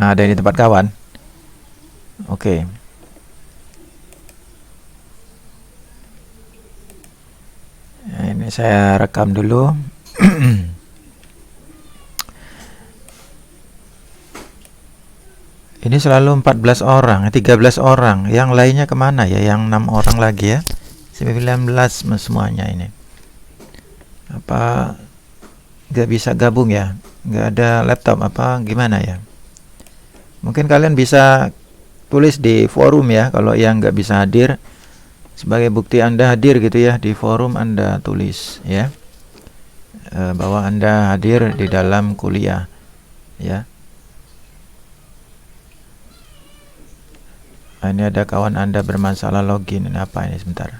Ada di tempat kawan. Oke. Nah, ini saya rekam dulu. Ini selalu 14 orang, 13 orang. Yang lainnya kemana ya? Yang 6 orang lagi ya. 19 semuanya ini. Apa nggak bisa gabung ya? Nggak ada laptop apa gimana ya? Mungkin kalian bisa tulis di forum ya. Kalau yang nggak bisa hadir, sebagai bukti Anda hadir gitu ya. Di forum Anda tulis ya. Bahwa Anda hadir di dalam kuliah ya. Ini ada kawan Anda bermasalah login. Ini apa ini sebentar?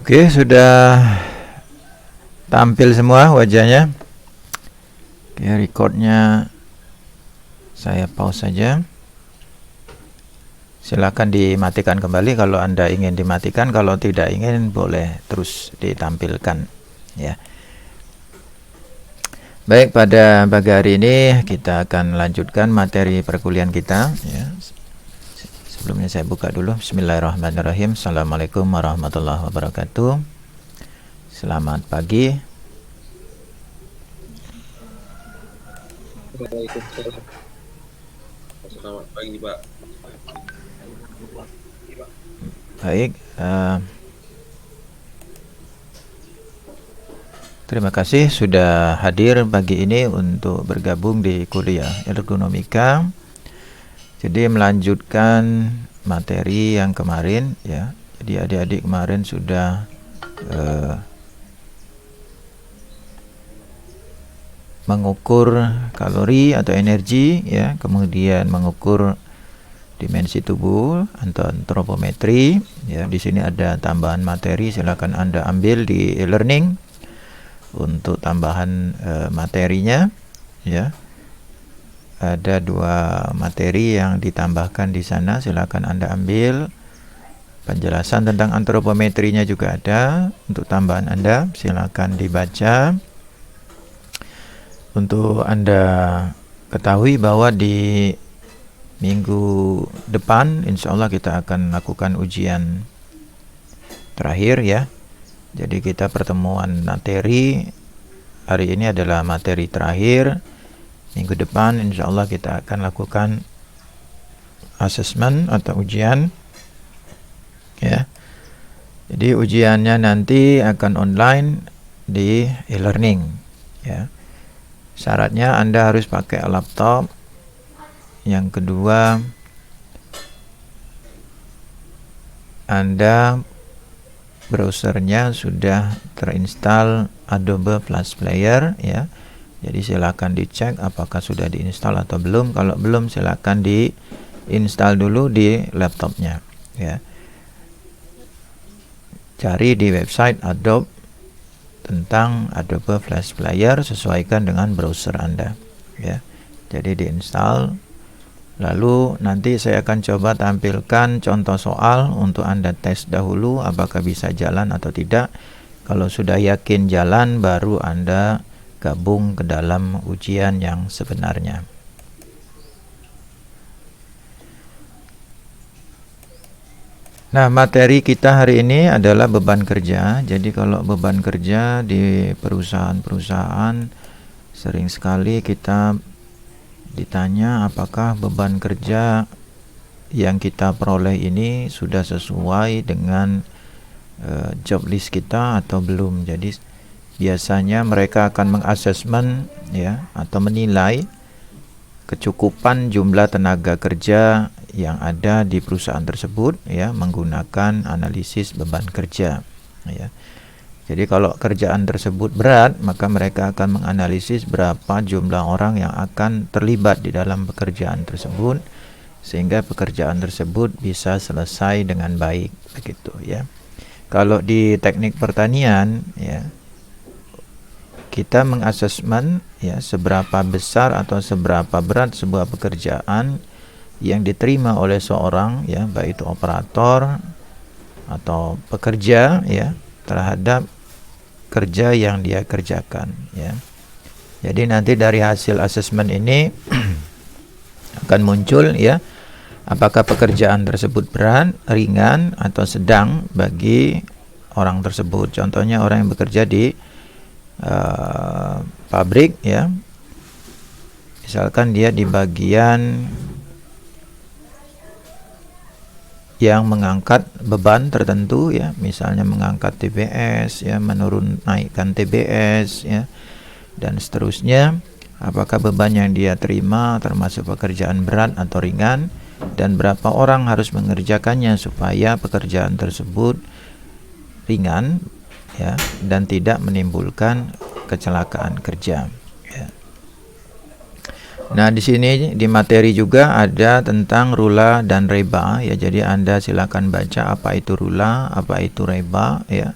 Oke, sudah tampil semua wajahnya. Oke, recordnya saya pause saja. Silakan dimatikan kembali kalau Anda ingin dimatikan. Kalau tidak ingin, boleh terus ditampilkan ya. Baik, pada pagi hari ini kita akan lanjutkan materi perkuliahan kita ya. Sebelumnya saya buka dulu. Bismillahirrahmanirrahim. Assalamualaikum warahmatullahi wabarakatuh. Selamat pagi. Waalaikumsalam. Selamat pagi, Pak. Baik, terima kasih sudah hadir pagi ini untuk bergabung di kuliah ergonomika. Jadi melanjutkan materi yang kemarin ya. Jadi adik-adik kemarin sudah mengukur kalori atau energi ya, kemudian mengukur dimensi tubuh atau antropometri ya. Di sini ada tambahan materi, silakan Anda ambil di e-learning untuk tambahan materinya ya. Ada 2 materi yang ditambahkan di sana, silakan Anda ambil. Penjelasan tentang antropometrinya juga ada untuk tambahan Anda, silakan dibaca. Untuk Anda ketahui bahwa di minggu depan insya Allah kita akan lakukan ujian terakhir ya. Jadi kita pertemuan materi hari ini adalah materi terakhir. Minggu depan insya Allah kita akan lakukan assessment atau ujian ya. Jadi ujiannya nanti akan online di e-learning ya. Syaratnya Anda harus pakai laptop. Yang kedua, Anda browsernya sudah terinstall Adobe Flash Player ya. Jadi silakan dicek apakah sudah diinstal atau belum. Kalau belum, silakan diinstal dulu di laptopnya ya. Cari di website Adobe tentang Adobe Flash Player, sesuaikan dengan browser Anda ya. Jadi diinstal. Lalu nanti saya akan coba tampilkan contoh soal untuk Anda tes dahulu apakah bisa jalan atau tidak. Kalau sudah yakin jalan, baru Anda gabung ke dalam ujian yang sebenarnya. Nah, materi kita hari ini adalah beban kerja. Jadi kalau beban kerja di perusahaan-perusahaan, sering sekali kita ditanya apakah beban kerja yang kita peroleh ini sudah sesuai dengan job list kita atau belum. Jadi biasanya mereka akan mengassessment ya, atau menilai kecukupan jumlah tenaga kerja yang ada di perusahaan tersebut, ya, menggunakan analisis beban kerja, ya. Jadi kalau kerjaan tersebut berat, maka mereka akan menganalisis berapa jumlah orang yang akan terlibat di dalam pekerjaan tersebut, sehingga pekerjaan tersebut bisa selesai dengan baik, begitu, ya. Kalau di teknik pertanian, ya, kita mengasesmen, ya, seberapa besar atau seberapa berat sebuah pekerjaan yang diterima oleh seorang, ya, baik itu operator atau pekerja, ya, terhadap kerja yang dia kerjakan, ya. Jadi nanti dari hasil asesmen ini akan muncul, ya, apakah pekerjaan tersebut berat, ringan, atau sedang bagi orang tersebut. Contohnya orang yang bekerja di pabrik, ya, misalkan dia di bagian yang mengangkat beban tertentu, ya, misalnya mengangkat TBS, ya, naikkan TBS, ya, dan seterusnya. Apakah beban yang dia terima termasuk pekerjaan berat atau ringan, dan berapa orang harus mengerjakannya supaya pekerjaan tersebut ringan, ya, dan tidak menimbulkan kecelakaan kerja, ya. Nah, di sini di materi juga ada tentang rula dan reba, ya. Jadi Anda silakan baca apa itu rula, apa itu reba, ya,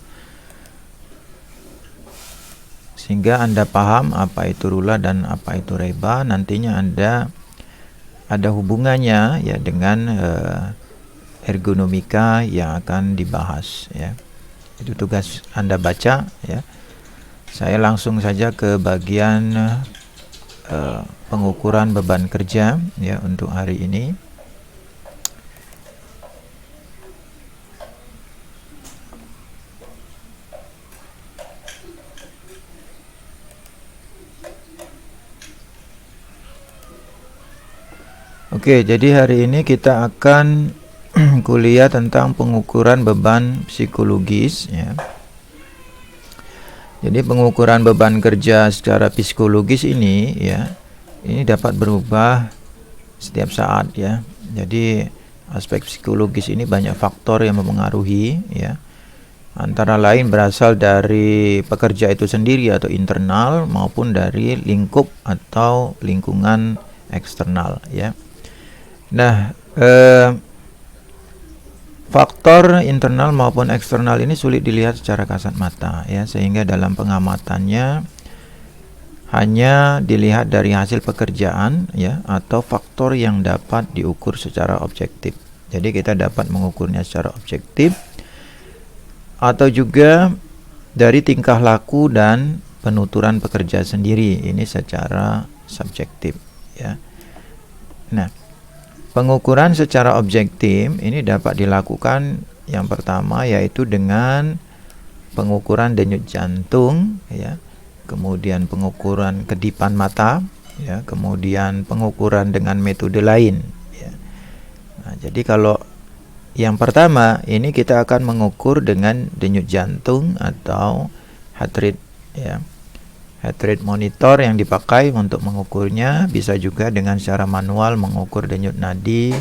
sehingga Anda paham apa itu rula dan apa itu reba. Nantinya Anda ada hubungannya, ya, dengan ergonomika yang akan dibahas, ya. Itu tugas Anda baca, ya. Saya langsung saja ke bagian pengukuran beban kerja, ya, untuk hari ini. Oke, jadi hari ini kita akan kuliah tentang pengukuran beban psikologis, ya. Jadi pengukuran beban kerja secara psikologis ini, ya, ini dapat berubah setiap saat, ya. Jadi aspek psikologis ini banyak faktor yang mempengaruhi, ya. Antara lain berasal dari pekerja itu sendiri atau internal, maupun dari lingkup atau lingkungan eksternal, ya. Nah, faktor internal maupun eksternal ini sulit dilihat secara kasat mata, ya, sehingga dalam pengamatannya hanya dilihat dari hasil pekerjaan, ya, atau faktor yang dapat diukur secara objektif. Jadi kita dapat mengukurnya secara objektif atau juga dari tingkah laku dan penuturan pekerja sendiri, ini secara subjektif, ya. Nah, pengukuran secara objektif ini dapat dilakukan yang pertama yaitu dengan pengukuran denyut jantung, ya, kemudian pengukuran kedipan mata, ya, kemudian pengukuran dengan metode lain, ya. Nah, jadi kalau yang pertama ini kita akan mengukur dengan denyut jantung atau heart rate, ya. Heart rate monitor yang dipakai untuk mengukurnya bisa juga dengan secara manual mengukur denyut nadi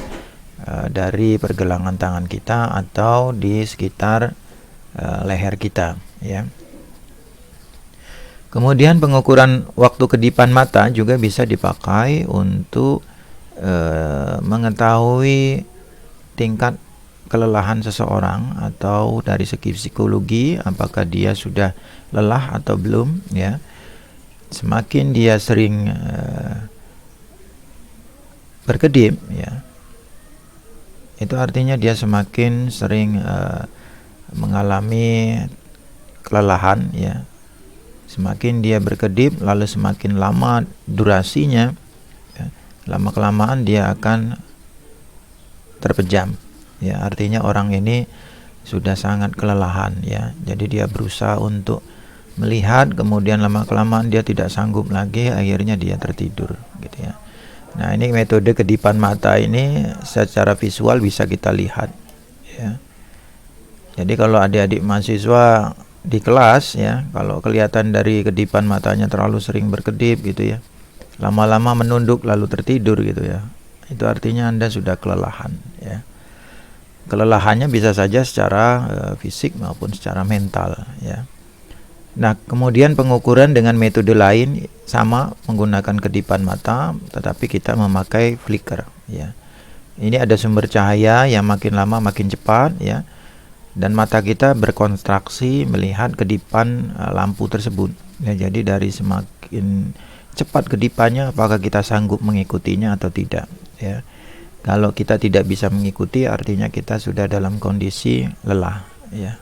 dari pergelangan tangan kita atau di sekitar leher kita, ya. Kemudian pengukuran waktu kedipan mata juga bisa dipakai untuk mengetahui tingkat kelelahan seseorang atau dari segi psikologi apakah dia sudah lelah atau belum, ya. Semakin dia sering berkedip, ya, itu artinya dia semakin sering mengalami kelelahan, ya. Semakin dia berkedip lalu semakin lama durasinya, ya, lama kelamaan dia akan terpejam, ya, artinya orang ini sudah sangat kelelahan, ya. Jadi dia berusaha untuk melihat, kemudian lama kelamaan dia tidak sanggup lagi, akhirnya dia tertidur, gitu, ya. Nah, ini metode kedipan mata ini secara visual bisa kita lihat, ya. Jadi kalau adik-adik mahasiswa di kelas ya, kalau kelihatan dari kedipan matanya terlalu sering berkedip gitu ya, lama-lama menunduk lalu tertidur gitu ya, itu artinya Anda sudah kelelahan ya. Kelelahannya bisa saja secara fisik maupun secara mental ya. Nah, kemudian pengukuran dengan metode lain sama, menggunakan kedipan mata tetapi kita memakai flicker ya. Ini ada sumber cahaya yang makin lama makin cepat ya, dan mata kita berkontraksi melihat kedipan lampu tersebut ya. Jadi dari semakin cepat kedipannya, apakah kita sanggup mengikutinya atau tidak ya. Kalau kita tidak bisa mengikuti, artinya kita sudah dalam kondisi lelah ya.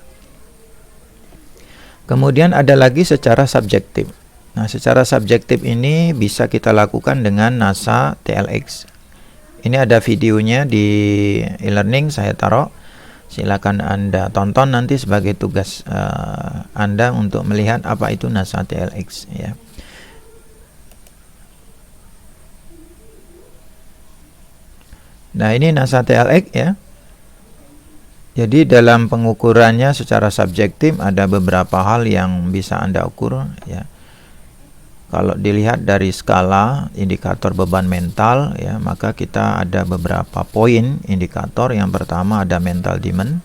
Kemudian ada lagi secara subjektif. Nah, secara subjektif ini bisa kita lakukan dengan NASA TLX. Ini ada videonya di e-learning saya taruh. Silakan Anda tonton nanti sebagai tugas Anda untuk melihat apa itu NASA TLX ya. Nah, ini NASA TLX ya. Jadi dalam pengukurannya secara subjektif ada beberapa hal yang bisa Anda ukur ya. Kalau dilihat dari skala indikator beban mental ya, maka kita ada beberapa poin indikator. Yang pertama ada mental demand,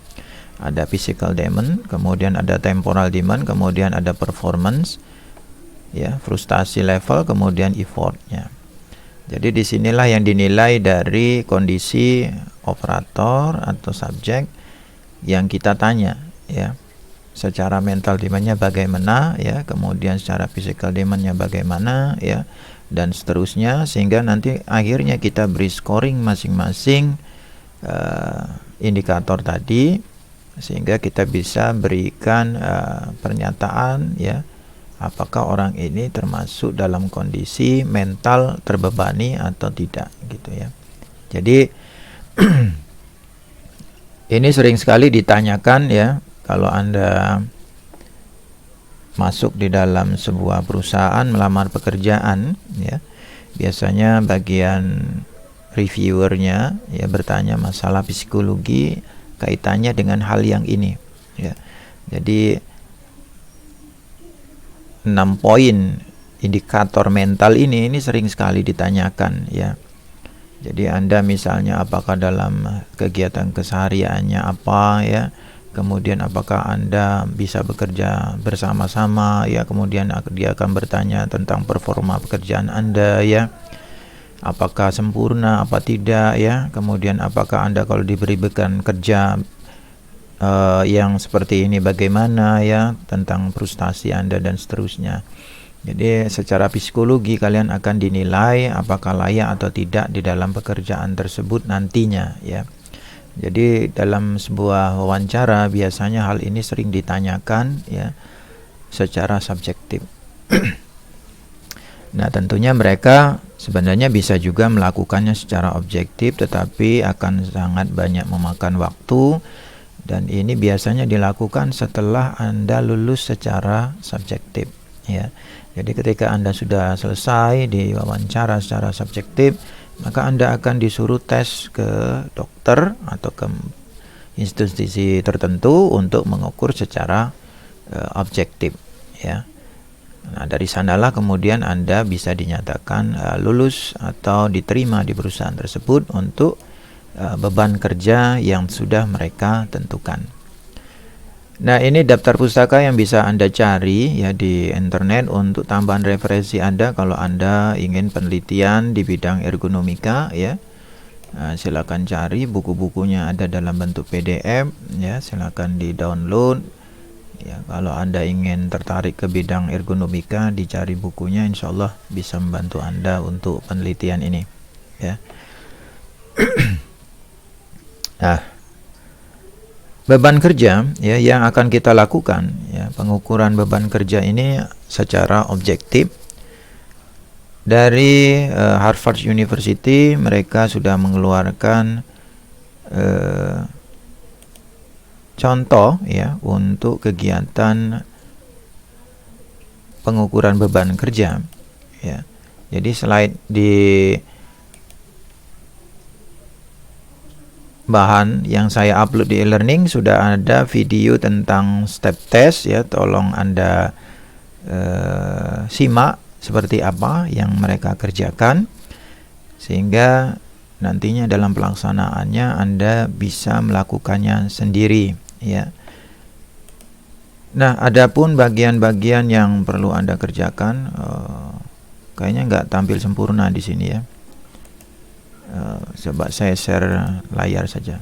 ada physical demand, kemudian ada temporal demand, kemudian ada performance ya, frustasi level, kemudian effortnya. Jadi disinilah yang dinilai dari kondisi operator atau subjek yang kita tanya ya. Secara mental demandnya bagaimana ya, kemudian secara physical demandnya bagaimana ya, dan seterusnya, sehingga nanti akhirnya kita beri scoring masing-masing indikator tadi, sehingga kita bisa berikan pernyataan ya, apakah orang ini termasuk dalam kondisi mental terbebani atau tidak gitu ya. Jadi ini sering sekali ditanyakan ya, kalau Anda masuk di dalam sebuah perusahaan melamar pekerjaan ya, biasanya bagian reviewernya ya bertanya masalah psikologi kaitannya dengan hal yang ini ya. Jadi 6 poin indikator mental ini sering sekali ditanyakan ya. Jadi Anda misalnya apakah dalam kegiatan kesehariannya apa ya, kemudian apakah Anda bisa bekerja bersama-sama ya, kemudian dia akan bertanya tentang performa pekerjaan Anda ya, apakah sempurna apa tidak ya, kemudian apakah Anda kalau diberi beban kerja yang seperti ini bagaimana ya, tentang frustasi Anda dan seterusnya. Jadi secara psikologi kalian akan dinilai apakah layak atau tidak di dalam pekerjaan tersebut nantinya ya. Jadi dalam sebuah wawancara biasanya hal ini sering ditanyakan ya secara subjektif. Nah, tentunya mereka sebenarnya bisa juga melakukannya secara objektif, tetapi akan sangat banyak memakan waktu, dan ini biasanya dilakukan setelah Anda lulus secara subjektif ya. Jadi ketika Anda sudah selesai di wawancara secara subjektif, maka Anda akan disuruh tes ke dokter atau ke institusi tertentu untuk mengukur secara objektif ya. Nah, dari sanalah kemudian Anda bisa dinyatakan lulus atau diterima di perusahaan tersebut untuk beban kerja yang sudah mereka tentukan. Nah, ini daftar pustaka yang bisa Anda cari ya di internet untuk tambahan referensi Anda kalau Anda ingin penelitian di bidang ergonomika ya. Nah, silakan cari buku-bukunya, ada dalam bentuk PDF ya, silakan di-download ya. Kalau Anda ingin tertarik ke bidang ergonomika, dicari bukunya, insya Allah bisa membantu Anda untuk penelitian ini ya. Nah, beban kerja ya yang akan kita lakukan ya, pengukuran beban kerja ini secara objektif dari Harvard University. Mereka sudah mengeluarkan contoh ya untuk kegiatan pengukuran beban kerja ya. Jadi slide di bahan yang saya upload di e-learning sudah ada video tentang step test ya, tolong Anda simak seperti apa yang mereka kerjakan sehingga nantinya dalam pelaksanaannya Anda bisa melakukannya sendiri ya. Nah, adapun bagian-bagian yang perlu Anda kerjakan kayaknya nggak tampil sempurna di sini ya. Coba saya share layar saja.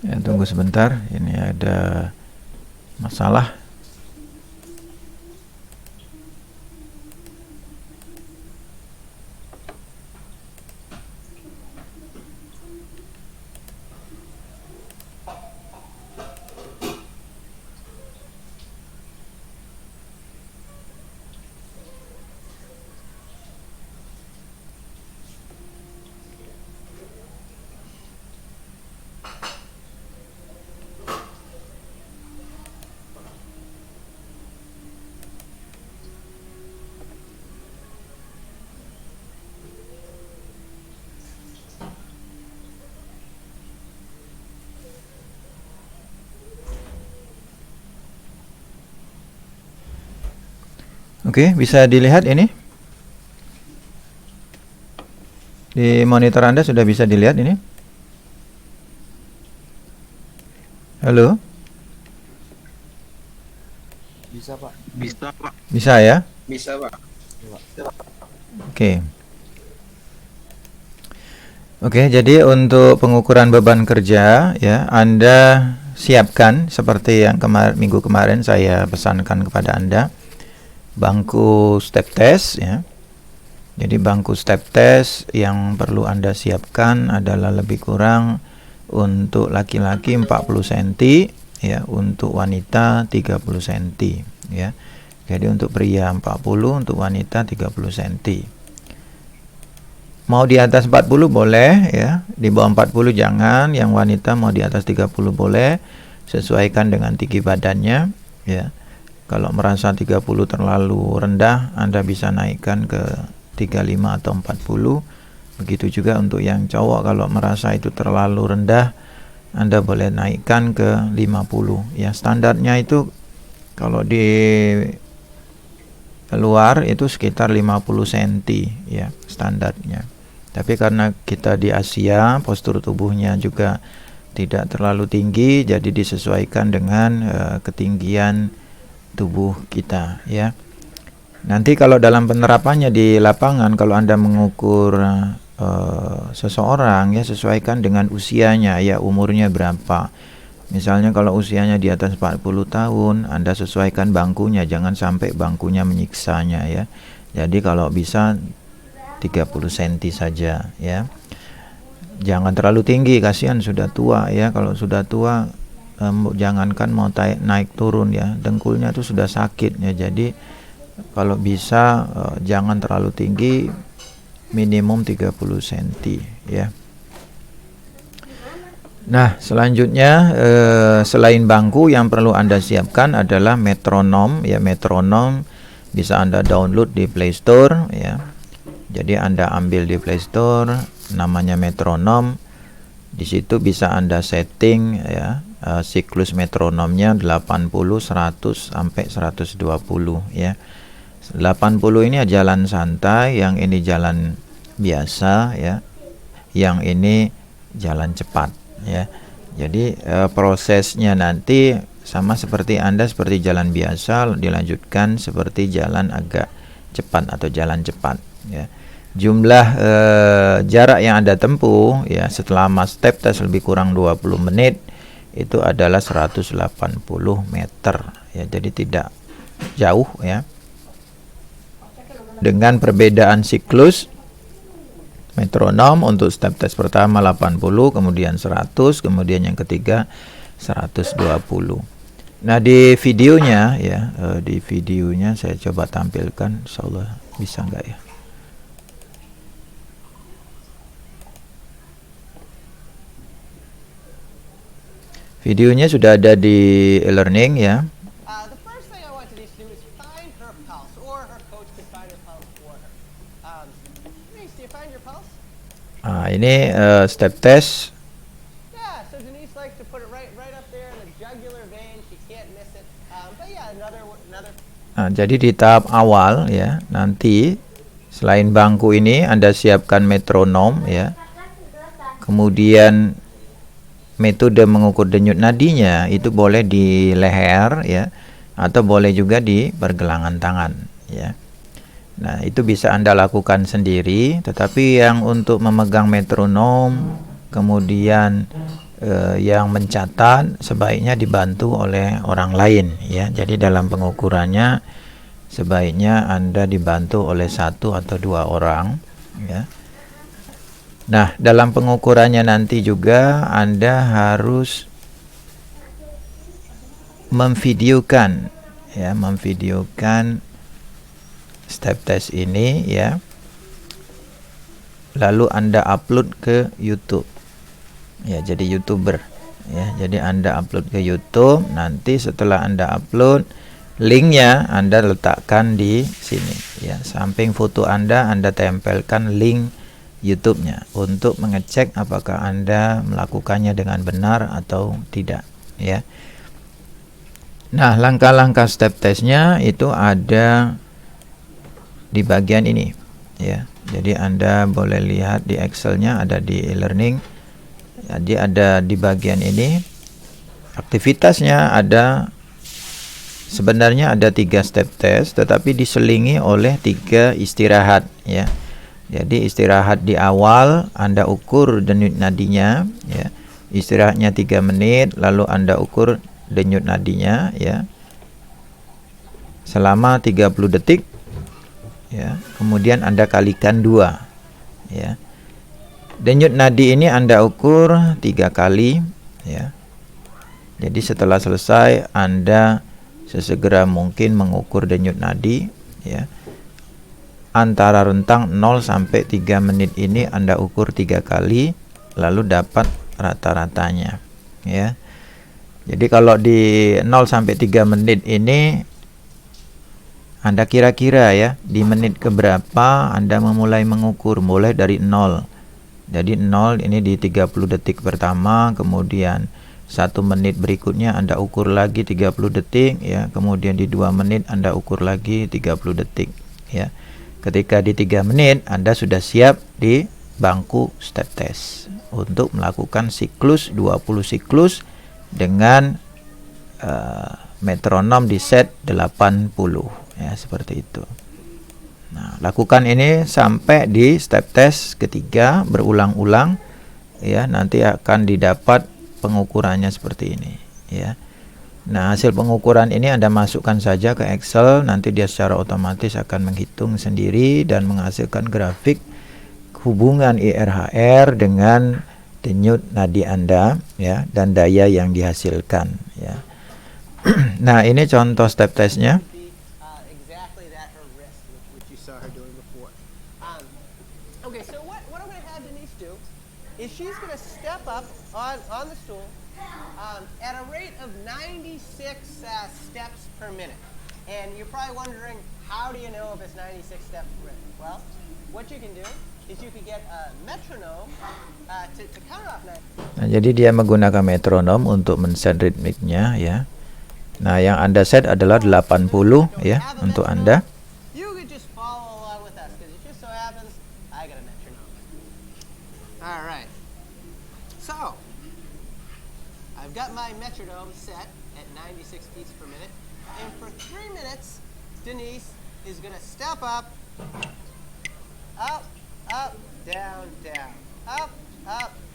Ya, tunggu sebentar, ini ada masalah. Oke, bisa dilihat ini? Di monitor Anda sudah bisa dilihat ini? Halo? Bisa, Pak. Bisa, Pak. Bisa ya? Bisa, Pak. Oke. Oke, jadi untuk pengukuran beban kerja ya, Anda siapkan seperti yang minggu kemarin saya pesankan kepada Anda. Bangku step test ya. Jadi bangku step test yang perlu Anda siapkan adalah lebih kurang untuk laki-laki 40 cm ya, untuk wanita 30 cm ya. Jadi untuk pria 40, untuk wanita 30 cm. Mau di atas 40 boleh ya, di bawah 40 jangan. Yang wanita mau di atas 30 boleh, sesuaikan dengan tinggi badannya ya. Kalau merasa 30 terlalu rendah, Anda bisa naikkan ke 35 atau 40. Begitu juga untuk yang cowok, kalau merasa itu terlalu rendah, Anda boleh naikkan ke 50. Ya, standarnya itu kalau di luar itu sekitar 50 cm ya, standarnya. Tapi karena kita di Asia, postur tubuhnya juga tidak terlalu tinggi, jadi disesuaikan dengan ketinggian tubuh kita ya. Nanti kalau dalam penerapannya di lapangan, kalau Anda mengukur seseorang ya, sesuaikan dengan usianya ya, umurnya berapa. Misalnya kalau usianya di atas 40 tahun, Anda sesuaikan bangkunya, jangan sampai bangkunya menyiksanya ya. Jadi kalau bisa 30 cm saja ya. Jangan terlalu tinggi, kasihan sudah tua ya. Kalau sudah tua jangankan mau naik turun ya, dengkulnya itu sudah sakit ya. Jadi kalau bisa jangan terlalu tinggi, minimum 30 cm ya. Nah, selanjutnya selain bangku, yang perlu Anda siapkan adalah metronom ya. Metronom bisa Anda download di Play Store ya. Jadi Anda ambil di Play Store namanya metronom. Di situ bisa Anda setting ya, siklus metronomnya 80, 100 sampai 120 ya. 80 ini jalan santai, yang ini jalan biasa ya. Yang ini jalan cepat ya. Jadi prosesnya nanti sama seperti Anda seperti jalan biasa, dilanjutkan seperti jalan agak cepat atau jalan cepat ya. Jumlah jarak yang Anda tempuh ya selama step test lebih kurang 20 menit itu adalah 180 meter ya. Jadi tidak jauh ya. Dengan perbedaan siklus metronom untuk step test pertama 80, kemudian 100, kemudian yang ketiga 120. Nah, di videonya ya, di videonya saya coba tampilkan, insyaallah bisa nggak ya? Videonya sudah ada di e-learning ya. Nah, ini step test. Nah, jadi di tahap awal ya, nanti selain bangku ini Anda siapkan metronom ya. Kemudian metode mengukur denyut nadinya itu boleh di leher ya, atau boleh juga di pergelangan tangan ya. Nah, itu bisa Anda lakukan sendiri, tetapi yang untuk memegang metronom kemudian yang mencatat sebaiknya dibantu oleh orang lain ya. Jadi dalam pengukurannya sebaiknya Anda dibantu oleh 1 atau 2 orang ya. Nah, dalam pengukurannya nanti juga Anda harus memvideokan ya, memvideokan step test ini ya, lalu Anda upload ke YouTube ya, jadi YouTuber ya. Jadi Anda upload ke YouTube, nanti setelah Anda upload, linknya Anda letakkan di sini ya, samping foto Anda tempelkan link YouTube-nya untuk mengecek apakah Anda melakukannya dengan benar atau tidak ya. Nah, langkah-langkah step testnya itu ada di bagian ini ya. Jadi Anda boleh lihat di Excel-nya, ada di e-learning. Jadi ada di bagian ini aktivitasnya, ada sebenarnya ada 3 step test, tetapi diselingi oleh 3 istirahat ya. Jadi istirahat di awal Anda ukur denyut nadinya ya. Istirahatnya 3 menit, lalu Anda ukur denyut nadinya ya selama 30 detik ya. Kemudian Anda kalikan 2 ya. Denyut nadi ini Anda ukur 3 kali ya. Jadi setelah selesai Anda sesegera mungkin mengukur denyut nadi ya. Antara rentang 0 sampai 3 menit ini Anda ukur 3 kali, lalu dapat rata-ratanya ya. Jadi kalau di 0 sampai 3 menit ini Anda kira-kira ya, di menit keberapa Anda memulai mengukur, mulai dari 0. Jadi 0 ini di 30 detik pertama, kemudian 1 menit berikutnya Anda ukur lagi 30 detik ya, kemudian di 2 menit Anda ukur lagi 30 detik ya. Ketika di 3 menit Anda sudah siap di bangku step test untuk melakukan siklus 20 siklus dengan metronom di set 80 ya, seperti itu. Nah, lakukan ini sampai di step test ketiga berulang-ulang ya, nanti akan didapat pengukurannya seperti ini ya. Nah, hasil pengukuran ini Anda masukkan saja ke Excel, nanti dia secara otomatis akan menghitung sendiri dan menghasilkan grafik hubungan IRHR dengan denyut nadi Anda, ya, dan daya yang dihasilkan, ya. Nah, ini contoh step testnya. Exactly that her wrist, which you saw her doing before. Okay, so what I'm going to have Denise do is she's going to step up on the stool at a rate of 96 steps per minute. And you're probably wondering, how do you know if it's 96 steps per minute? Well, what you can do is you can get a metronome to count off 90. Nah, jadi dia menggunakan metronom untuk men-set ritmiknya, ya. Nah, yang Anda set adalah 80, ya, untuk Anda. You could just follow along with us because it just so happens I got a metronome. All right. So, I've got my metronome set at 96 beats per minute, and for 3 minutes, Denise is going to step up, down, down, up,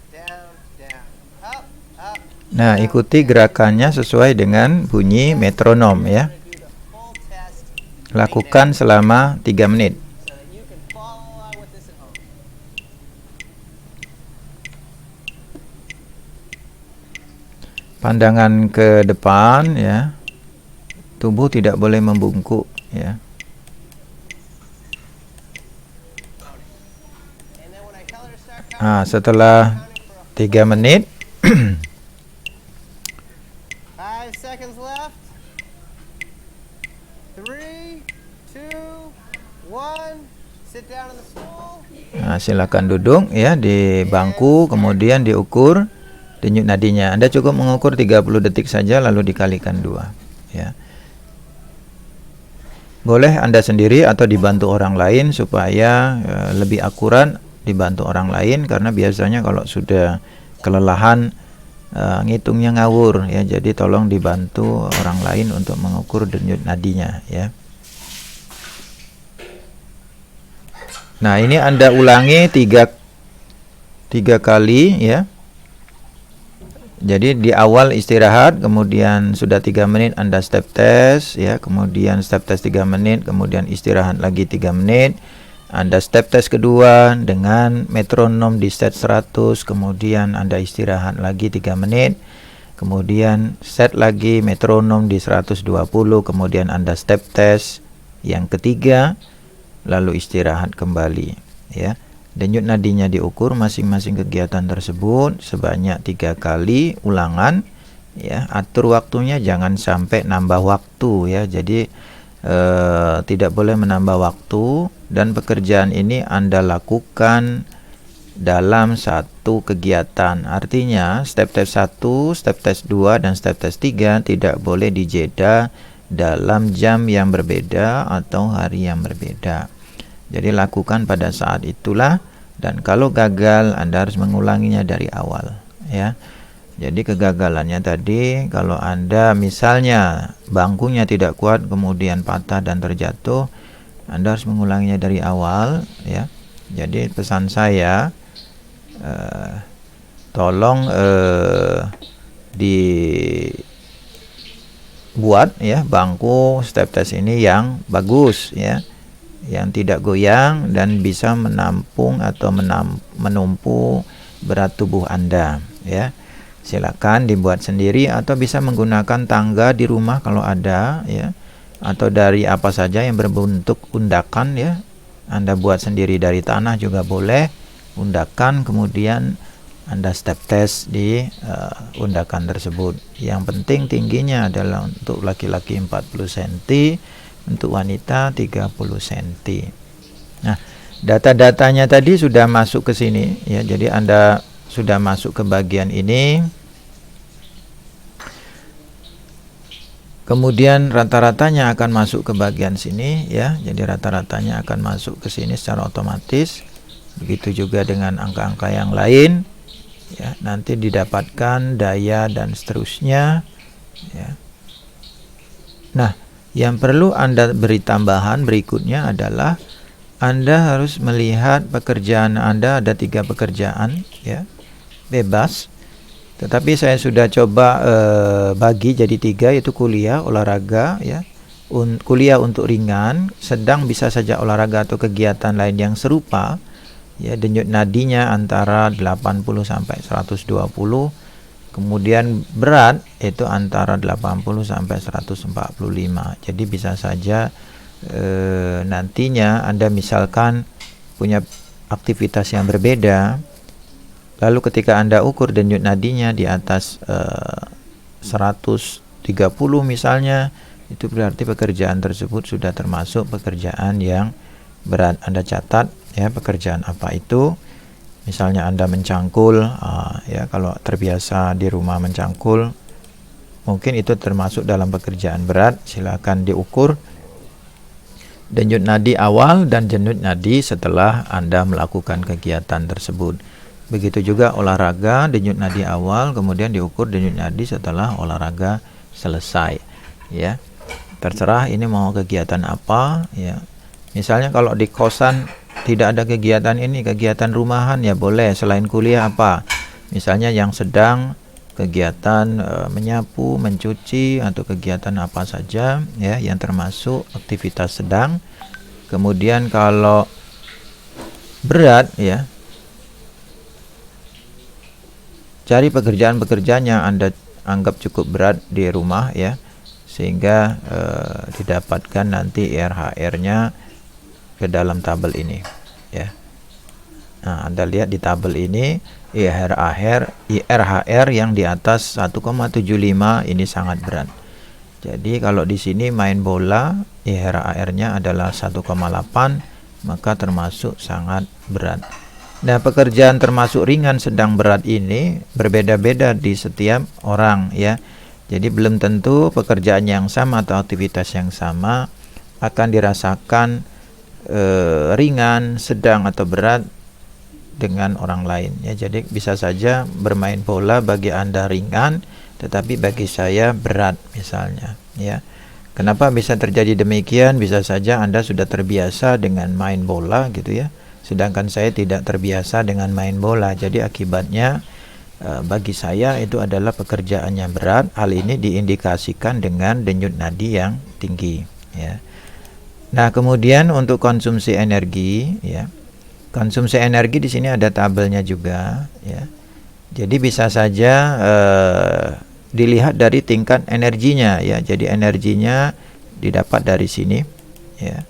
down, down, up. Nah, ikuti gerakannya sesuai dengan bunyi metronom, ya. Lakukan selama 3 menit. So that you can follow along with this at home. Pandangan ke depan, ya. Tubuh tidak boleh membungkuk, ya. And then when I tell her to start Nah, setelah 3 menit, 5 seconds left. 3, 2, 1. Sit down on the stool. nah, silakan duduk, ya, di bangku, kemudian diukur denyut nadinya. Anda cukup mengukur 30 detik saja, lalu dikalikan 2, ya. Boleh Anda sendiri atau dibantu orang lain supaya lebih akurat, dibantu orang lain, karena biasanya kalau sudah kelelahan ngitungnya ngawur, ya. Jadi tolong dibantu orang lain untuk mengukur denyut nadinya, ya. Nah, ini Anda ulangi 3 kali, ya. Jadi di awal istirahat, kemudian sudah 3 menit Anda step test, ya, kemudian step test 3 menit, kemudian istirahat lagi 3 menit. Anda step test kedua dengan metronom di set 100, kemudian Anda istirahat lagi 3 menit. Kemudian set lagi metronom di 120, kemudian Anda step test yang ketiga, lalu istirahat kembali, ya. Denyut nadinya diukur masing-masing kegiatan tersebut sebanyak 3 kali ulangan, ya. Atur waktunya, jangan sampai nambah waktu, ya. Jadi tidak boleh menambah waktu, dan pekerjaan ini Anda lakukan dalam satu kegiatan. Artinya step test 1, step test 2, dan step test 3 tidak boleh dijeda dalam jam yang berbeda atau hari yang berbeda. Jadi lakukan pada saat itulah, dan kalau gagal Anda harus mengulanginya dari awal, ya. Jadi kegagalannya tadi, kalau Anda misalnya bangkunya tidak kuat kemudian patah dan terjatuh, Anda harus mengulanginya dari awal, ya. Jadi pesan saya, tolong dibuat, ya, bangku step test ini yang bagus, ya, yang tidak goyang dan bisa menampung atau menumpu berat tubuh Anda, ya. Silakan dibuat sendiri atau bisa menggunakan tangga di rumah kalau ada, ya, atau dari apa saja yang berbentuk undakan, ya. Anda buat sendiri dari tanah juga boleh, undakan, kemudian Anda step test di undakan tersebut. Yang penting tingginya adalah untuk laki-laki 40 cm, untuk wanita 30 cm. Nah, data-datanya tadi sudah masuk ke sini, ya. Jadi Anda sudah masuk ke bagian ini. Kemudian rata-ratanya akan masuk ke bagian sini, ya. Jadi rata-ratanya akan masuk ke sini secara otomatis. Begitu juga dengan angka-angka yang lain, ya. Nanti didapatkan daya dan seterusnya, ya. Nah, yang perlu Anda beri tambahan berikutnya adalah Anda harus melihat pekerjaan Anda. Ada 3 pekerjaan, ya, bebas. Tetapi saya sudah coba bagi jadi 3, yaitu kuliah, olahraga, ya. Kuliah untuk ringan, sedang bisa saja olahraga atau kegiatan lain yang serupa. ya, denyut nadinya antara 80 sampai 120, kemudian berat itu antara 80 sampai 145. Jadi bisa saja nantinya Anda misalkan punya aktivitas yang berbeda, lalu ketika Anda ukur denyut nadinya di atas 130 misalnya, itu berarti pekerjaan tersebut sudah termasuk pekerjaan yang berat. Anda catat ya pekerjaan apa itu. Misalnya Anda mencangkul, ya kalau terbiasa di rumah mencangkul, mungkin itu termasuk dalam pekerjaan berat. Silakan diukur denyut nadi awal dan denyut nadi setelah Anda melakukan kegiatan tersebut. Begitu juga olahraga, denyut nadi awal, kemudian diukur denyut nadi setelah olahraga selesai. Ya, terserah ini mau kegiatan apa. Ya, misalnya kalau di kosan tidak ada kegiatan ini, kegiatan rumahan ya boleh. Selain kuliah apa? Misalnya yang sedang kegiatan menyapu, mencuci, atau kegiatan apa saja ya yang termasuk aktivitas sedang. Kemudian kalau berat ya, cari pekerjaan-pekerjaan yang Anda anggap cukup berat di rumah ya, sehingga didapatkan nanti IRHR-nya ke dalam tabel ini ya. Nah, Anda lihat di tabel ini IRHR yang di atas 1,75 ini sangat berat. Jadi kalau di sini main bola IRHR-nya adalah 1,8, maka termasuk sangat berat. Nah, pekerjaan termasuk ringan, sedang, berat ini berbeda-beda di setiap orang ya. Jadi belum tentu pekerjaan yang sama atau aktivitas yang sama akan dirasakan ringan, sedang atau berat dengan orang lain ya. Jadi bisa saja bermain bola bagi Anda ringan, tetapi bagi saya berat misalnya ya. Kenapa bisa terjadi demikian? Bisa saja Anda sudah terbiasa dengan main bola gitu ya, sedangkan saya tidak terbiasa dengan main bola. Jadi akibatnya bagi saya itu adalah pekerjaan yang berat. Hal ini diindikasikan dengan denyut nadi yang tinggi ya. Nah, kemudian untuk konsumsi energi ya. Konsumsi energi di sini ada tabelnya juga ya. Jadi bisa saja dilihat dari tingkat energinya ya. Jadi energinya didapat dari sini ya.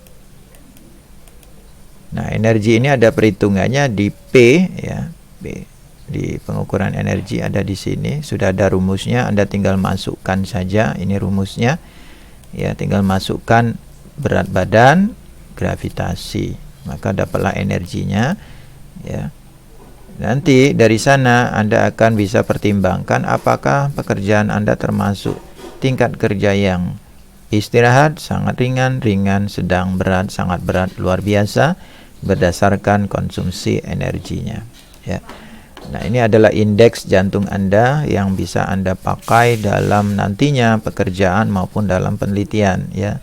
Nah, energi ini ada perhitungannya di P ya. P di pengukuran energi ada di sini, sudah ada rumusnya. Anda tinggal masukkan saja, ini rumusnya ya, tinggal masukkan berat badan, gravitasi, maka dapatlah energinya ya. Nanti dari sana Anda akan bisa pertimbangkan apakah pekerjaan Anda termasuk tingkat kerja yang istirahat, sangat ringan, ringan, sedang, berat, sangat berat, luar biasa, berdasarkan konsumsi energinya ya. Nah, ini adalah indeks jantung Anda yang bisa Anda pakai dalam nantinya pekerjaan maupun dalam penelitian ya.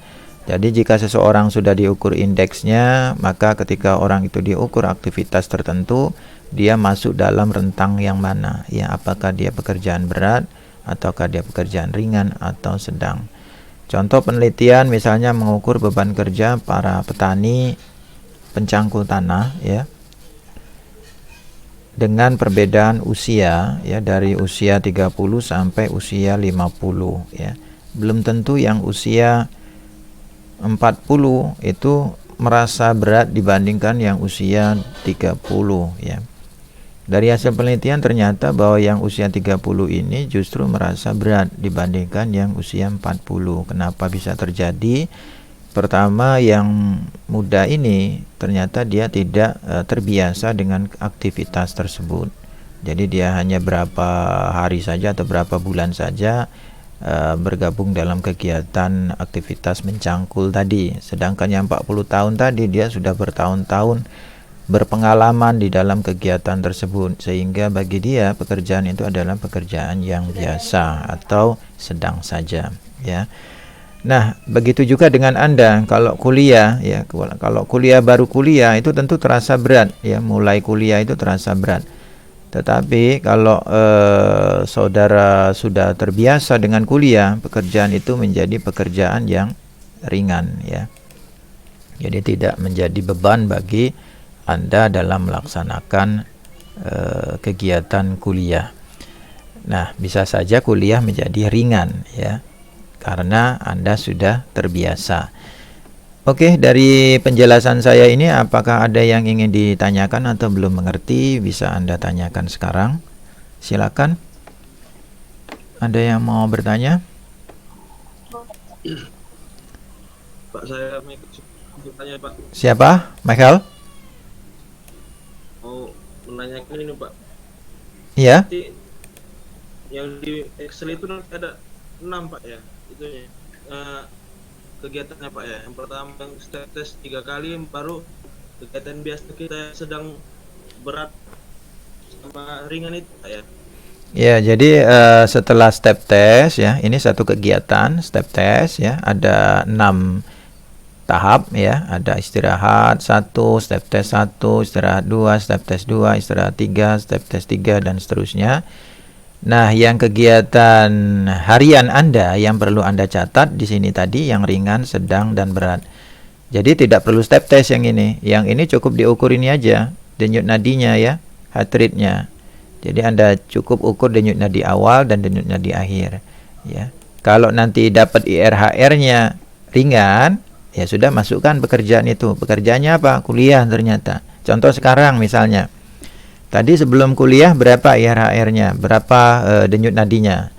Jadi jika seseorang sudah diukur indeksnya, maka ketika orang itu diukur aktivitas tertentu, dia masuk dalam rentang yang mana ya, apakah dia pekerjaan berat ataukah dia pekerjaan ringan atau sedang. Contoh penelitian misalnya mengukur beban kerja para petani pencangkul tanah ya, dengan perbedaan usia ya, dari usia 30 sampai usia 50 ya. Belum tentu yang usia 40 itu merasa berat dibandingkan yang usia 30 ya. Dari hasil penelitian ternyata bahwa yang usia 30 ini justru merasa berat dibandingkan yang usia 40. Kenapa bisa terjadi? Pertama, yang muda ini ternyata dia tidak terbiasa dengan aktivitas tersebut. Jadi dia hanya berapa hari saja atau berapa bulan saja bergabung dalam kegiatan aktivitas mencangkul tadi. Sedangkan yang 40 tahun tadi dia sudah bertahun-tahun berpengalaman di dalam kegiatan tersebut, sehingga bagi dia pekerjaan itu adalah pekerjaan yang biasa atau sedang saja ya. Nah, begitu juga dengan Anda kalau kuliah ya. Kalau kuliah, baru kuliah itu tentu terasa berat ya, mulai kuliah itu terasa berat. Tetapi kalau saudara sudah terbiasa dengan kuliah, pekerjaan itu menjadi pekerjaan yang ringan ya. Jadi tidak menjadi beban bagi Anda dalam melaksanakan kegiatan kuliah. Nah, bisa saja kuliah menjadi ringan ya, karena Anda sudah terbiasa. Oke, dari penjelasan saya ini apakah ada yang ingin ditanyakan atau belum mengerti? Bisa Anda tanyakan sekarang. Silakan. Ada yang mau bertanya? Pak, saya mau bertanya Pak. Siapa? Michael? Mau menanyakan ini Pak. Iya. Nanti yang di Excel itu nanti ada 6 Pak ya, itunya. Kegiatannya Pak ya. Yang pertama yang step test 3 kali, baru kegiatan biasa kita yang sedang berat sama ringan itu Pak ya. Ya, jadi setelah step test ya, ini satu kegiatan step test ya, ada 6 tahap ya, ada istirahat 1, step test 1, istirahat 2, step test 2, istirahat 3, step test 3 dan seterusnya. Nah, yang kegiatan harian Anda yang perlu Anda catat di sini tadi yang ringan, sedang dan berat. Jadi tidak perlu step test yang ini. Yang ini cukup diukur ini aja, denyut nadinya ya, heart rate-nya. Jadi Anda cukup ukur denyut nadi awal dan denyut nadi akhir ya. Kalau nanti dapat IRHR-nya ringan, ya sudah masukkan pekerjaan itu. Pekerjaannya apa? Kuliah ternyata. Contoh sekarang misalnya. Tadi sebelum kuliah berapa IRHR-nya? Berapa denyut nadinya?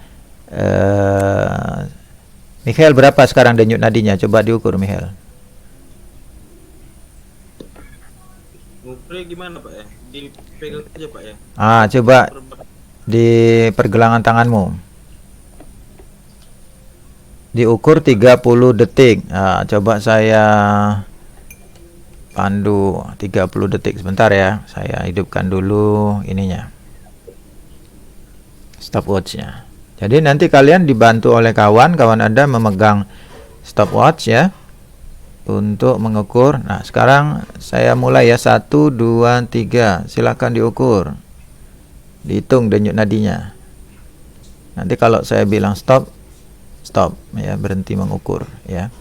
Michael, berapa sekarang denyut nadinya? Coba diukur, Michael. Ngukurnya gimana Pak ya? Dipegang aja Pak ya. Coba di pergelangan tanganmu. Diukur 30 detik. Coba saya pandu 30 detik sebentar ya. Saya hidupkan dulu ininya. Stopwatch-nya. Jadi nanti kalian dibantu oleh kawan Anda memegang stopwatch ya, untuk mengukur. Nah, sekarang saya mulai ya, 1, 2, 3. Silakan diukur. Dihitung denyut nadinya. Nanti kalau saya bilang stop, stop ya, berhenti mengukur ya.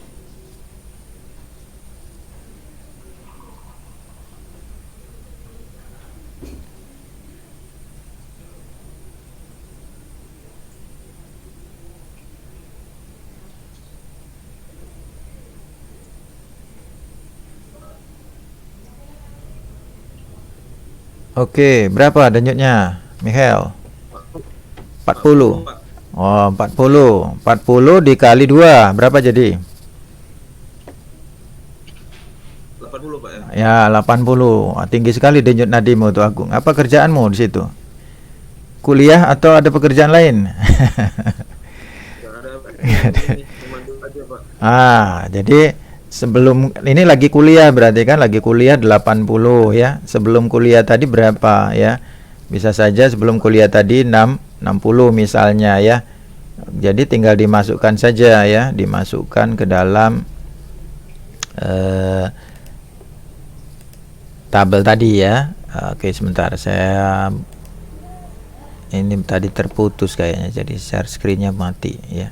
Oke, berapa denyutnya, Michael? 40. Oh, 40. 40 dikali 2, berapa jadi? 80 Pak ya. Ya, 80. Tinggi sekali denyut nadimu tuh, Agung. Apa kerjaanmu di situ? Kuliah atau ada pekerjaan lain? Enggak ada Pak. Ini cuma dulu aja Pak. Jadi sebelum ini lagi kuliah, berarti kan lagi kuliah 80 ya. Sebelum kuliah tadi berapa ya? Bisa saja sebelum kuliah tadi 60 misalnya ya. Jadi tinggal dimasukkan saja ya, dimasukkan ke dalam tabel tadi ya. Oke, sebentar, saya ini tadi terputus kayaknya, jadi share screen-nya mati ya.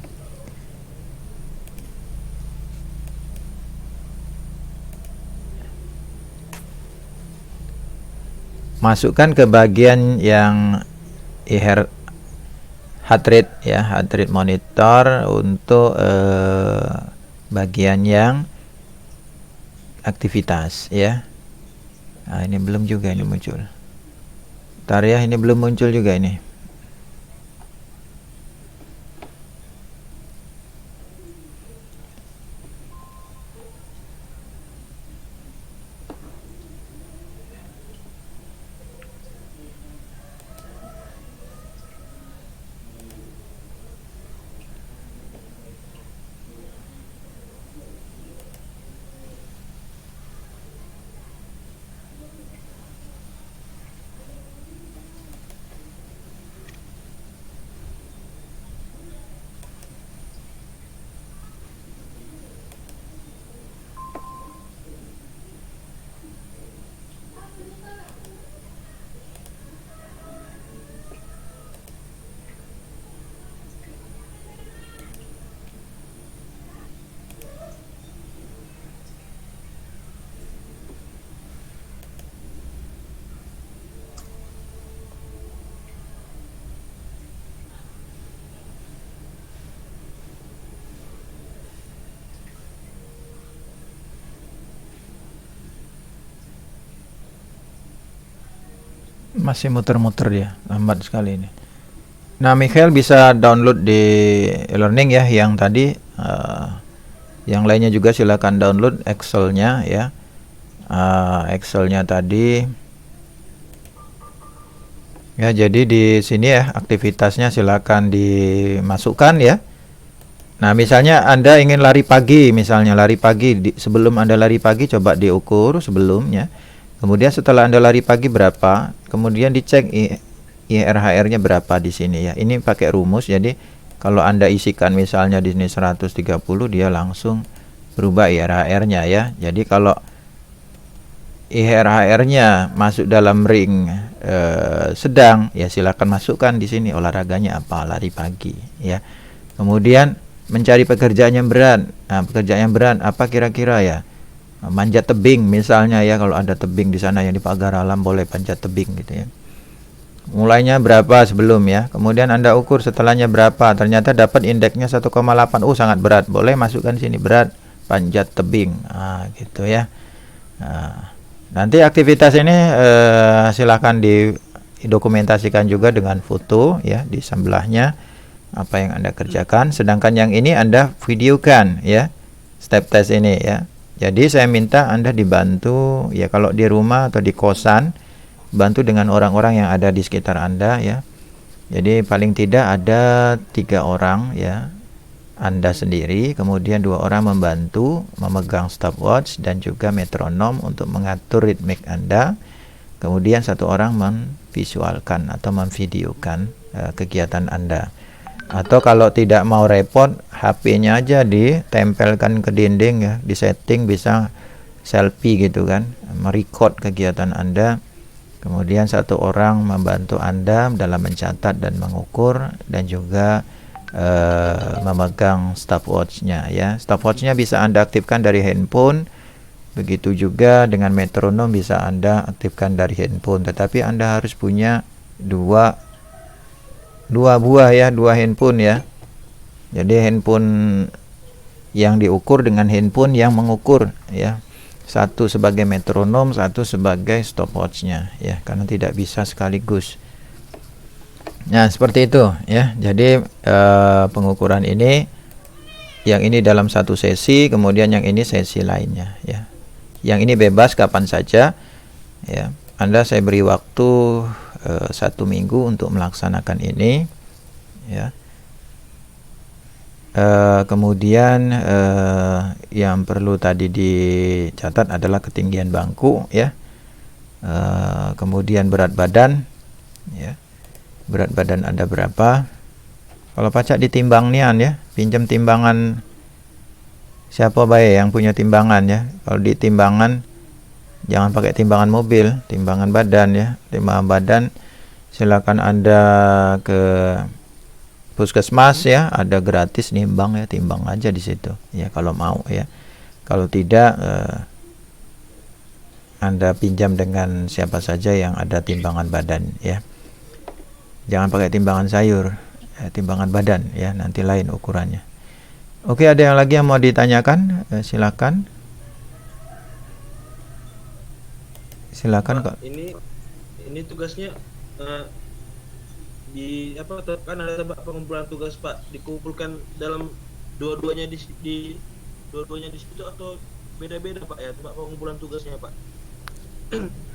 Masukkan ke bagian yang heart rate ya, heart rate monitor untuk bagian yang aktivitas ya. Nah, ini belum juga ini muncul. Bentar ya, ini belum muncul juga ini. Masih muter-muter dia, lambat sekali ini. Nah, Michael bisa download di e-learning ya yang tadi. Yang lainnya juga silakan download Excel-nya ya. Excel-nya tadi. Ya, jadi di sini ya aktivitasnya silakan dimasukkan ya. Nah, misalnya Anda ingin lari pagi, misalnya lari pagi, sebelum Anda lari pagi coba diukur sebelumnya. Kemudian setelah Anda lari pagi berapa, kemudian dicek IRHR-nya berapa di sini ya. Ini pakai rumus, jadi kalau Anda isikan misalnya di sini 130, dia langsung berubah IRHR-nya ya. Jadi kalau IRHR-nya masuk dalam ring sedang, ya silakan masukkan di sini olahraganya apa, lari pagi ya. Kemudian mencari pekerjaan yang berat. Nah, pekerjaan yang berat apa kira-kira ya? Manjat tebing misalnya ya, kalau ada tebing di sana yang di pagar alam boleh panjat tebing gitu ya. Mulainya berapa sebelum ya. Kemudian Anda ukur setelahnya berapa. Ternyata dapat indeksnya 1,8. Sangat berat. Boleh masukkan sini berat panjat tebing. Gitu ya. Nanti aktivitas ini silakan didokumentasikan juga dengan foto ya di sebelahnya apa yang Anda kerjakan. Sedangkan yang ini Anda videokan ya. Step test ini ya. Jadi saya minta Anda dibantu ya, kalau di rumah atau di kosan, bantu dengan orang-orang yang ada di sekitar Anda ya. Jadi paling tidak ada 3 orang ya, Anda sendiri, kemudian 2 orang membantu memegang stopwatch dan juga metronom untuk mengatur ritmik Anda. Kemudian 1 orang memvisualkan atau memvideokan kegiatan Anda. Atau kalau tidak mau repot, HP-nya aja ditempelkan ke dinding ya, di setting bisa selfie gitu kan, merecord kegiatan Anda. Kemudian 1 orang membantu Anda dalam mencatat dan mengukur dan juga memegang stopwatch-nya ya. Stopwatch-nya bisa Anda aktifkan dari handphone. Begitu juga dengan metronom bisa Anda aktifkan dari handphone, tetapi Anda harus punya dua buah ya, 2 handphone ya. Jadi handphone yang diukur dengan handphone yang mengukur ya. 1 sebagai metronom, 1 sebagai stopwatch-nya ya, karena tidak bisa sekaligus. Nah, seperti itu ya. Jadi pengukuran ini, yang ini dalam 1 sesi, kemudian yang ini sesi lainnya ya. Yang ini bebas kapan saja ya. Anda saya beri waktu 1 minggu untuk melaksanakan ini ya. Kemudian yang perlu tadi dicatat adalah ketinggian bangku ya. Kemudian berat badan ya. Berat badan Anda berapa? Kalau pacak ditimbang nian ya, pinjam timbangan siapa baik yang punya timbangan ya. Kalau di timbangan jangan pakai timbangan mobil, timbangan badan ya. Timbangan badan silakan Anda ke puskesmas ya, ada gratis nimbang ya, timbang aja di situ ya kalau mau ya. Kalau tidak Anda pinjam dengan siapa saja yang ada timbangan badan ya. Jangan pakai timbangan sayur, timbangan badan ya, nanti lain ukurannya. Oke, ada yang lagi yang mau ditanyakan? Silakan. Silakan Kak. Ini tugasnya di apa, kan ada pengumpulan tugas Pak, dikumpulkan dalam dua-duanya di situ atau beda-beda Pak ya, Pak, pengumpulan tugasnya Pak?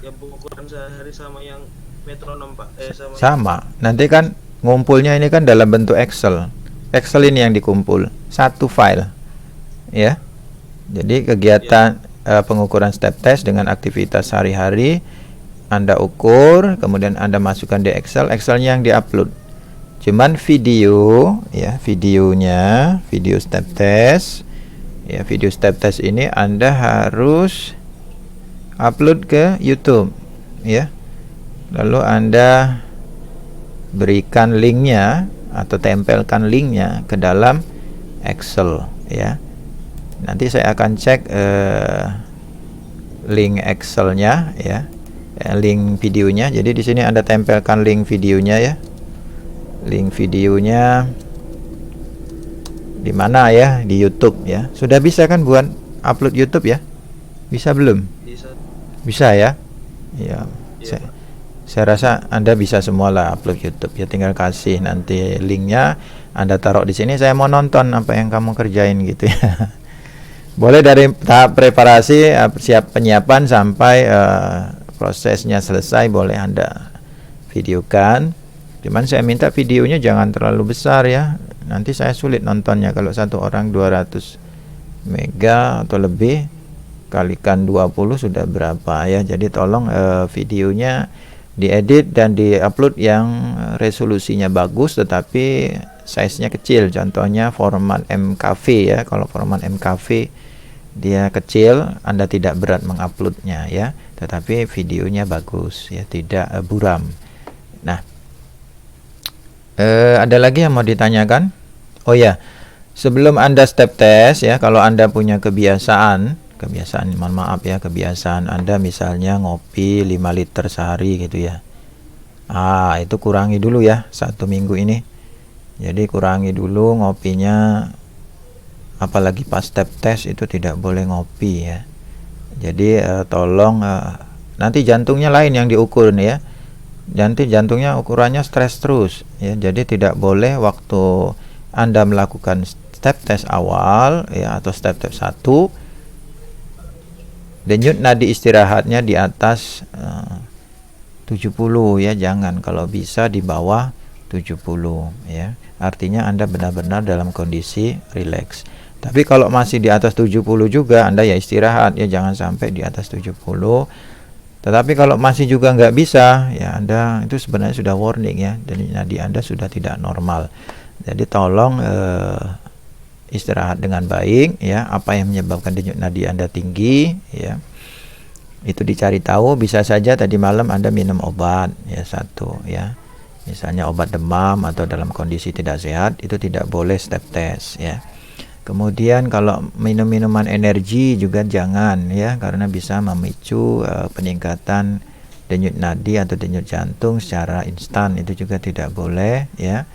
Yang pengukuran sehari sama yang metronom Pak, sama. Nanti kan ngumpulnya ini kan dalam bentuk Excel. Excel ini yang dikumpul 1 file ya. Jadi kegiatan pengukuran step test dengan aktivitas sehari-hari Anda ukur, kemudian Anda masukkan di Excel. Excelnya yang diupload. Cuman video ya, videonya, video step test ya, video step test ini Anda harus upload ke YouTube ya. Lalu Anda berikan linknya atau tempelkan linknya ke dalam Excel ya. Nanti saya akan cek link Excelnya ya, link videonya. Jadi di sini Anda tempelkan link videonya ya. Link videonya di mana ya? Di YouTube ya. Sudah bisa kan buat upload YouTube ya? Bisa belum? Bisa. Bisa ya? Ya. Saya rasa Anda bisa semualah upload YouTube ya, tinggal kasih nanti linknya, Anda taruh di sini, saya mau nonton apa yang kamu kerjain gitu ya. Boleh dari tahap preparasi, siap penyiapan sampai prosesnya selesai, boleh Anda videokan. Cuman saya minta videonya jangan terlalu besar ya, nanti saya sulit nontonnya. Kalau satu orang 200 mega atau lebih, kalikan 20 sudah berapa ya. Jadi tolong videonya diedit dan diupload yang resolusinya bagus tetapi size-nya kecil. Contohnya format MKV ya. Kalau format MKV dia kecil, Anda tidak berat menguploadnya ya, tetapi videonya bagus ya, tidak buram. Nah, ada lagi yang mau ditanyakan? Oh ya, sebelum Anda step test ya, kalau Anda punya kebiasaan, mohon maaf ya, kebiasaan Anda misalnya ngopi 5 liter sehari gitu ya, itu kurangi dulu ya 1 minggu ini. Jadi kurangi dulu ngopinya, apalagi pas step test itu tidak boleh ngopi ya. Jadi tolong, nanti jantungnya lain yang diukur nih ya, nanti jantungnya ukurannya stres terus ya. Jadi tidak boleh waktu Anda melakukan step test awal ya, atau step test 1, denyut nadi istirahatnya di atas 70 ya, jangan, kalau bisa di bawah 70 ya. Artinya Anda benar-benar dalam kondisi rileks. Tapi kalau masih di atas 70 juga, Anda ya istirahat ya, jangan sampai di atas 70. Tetapi kalau masih juga nggak bisa ya, Anda itu sebenarnya sudah warning ya, denyut nadi Anda sudah tidak normal. Jadi tolong istirahat dengan baik ya. Apa yang menyebabkan denyut nadi Anda tinggi ya, itu dicari tahu. Bisa saja tadi malam Anda minum obat ya, satu ya, misalnya obat demam atau dalam kondisi tidak sehat, itu tidak boleh step test ya. Kemudian kalau minum minuman energi juga jangan ya, karena bisa memicu peningkatan denyut nadi atau denyut jantung secara instan, itu juga tidak boleh ya.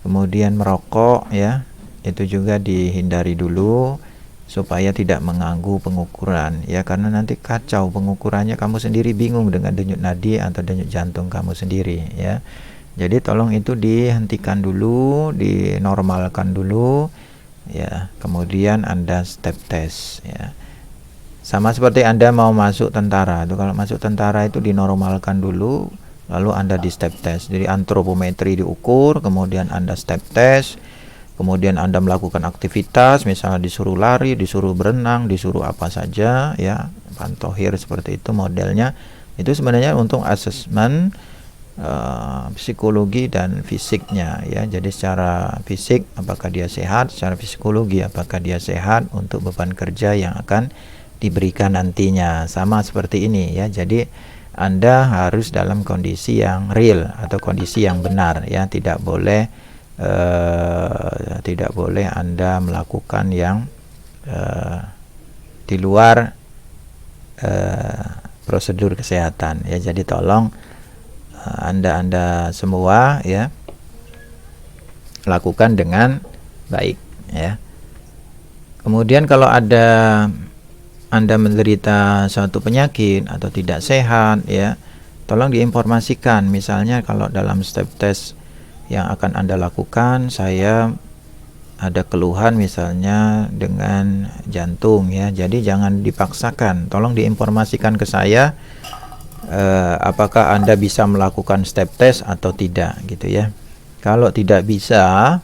Kemudian merokok ya, itu juga dihindari dulu supaya tidak mengganggu pengukuran ya, karena nanti kacau pengukurannya, kamu sendiri bingung dengan denyut nadi atau denyut jantung kamu sendiri ya. Jadi tolong itu dihentikan dulu, dinormalkan dulu ya, kemudian Anda step test ya. Sama seperti Anda mau masuk tentara itu, kalau masuk tentara itu dinormalkan dulu, lalu Anda di step test. Jadi antropometri diukur, kemudian Anda step test, kemudian Anda melakukan aktivitas, misalnya disuruh lari, disuruh berenang, disuruh apa saja ya, pantohir seperti itu modelnya. Itu sebenarnya untuk asesmen psikologi dan fisiknya ya. Jadi secara fisik apakah dia sehat, secara psikologi apakah dia sehat untuk beban kerja yang akan diberikan nantinya. Sama seperti ini ya. Jadi Anda harus dalam kondisi yang real atau kondisi yang benar ya, tidak boleh Anda melakukan yang di luar prosedur kesehatan ya. Jadi tolong Anda semua ya lakukan dengan baik ya. Kemudian kalau ada Anda menderita suatu penyakit atau tidak sehat ya, tolong diinformasikan. Misalnya kalau dalam step test yang akan Anda lakukan, saya ada keluhan misalnya dengan jantung ya, jadi jangan dipaksakan, tolong diinformasikan ke saya apakah Anda bisa melakukan step test atau tidak gitu ya. Kalau tidak bisa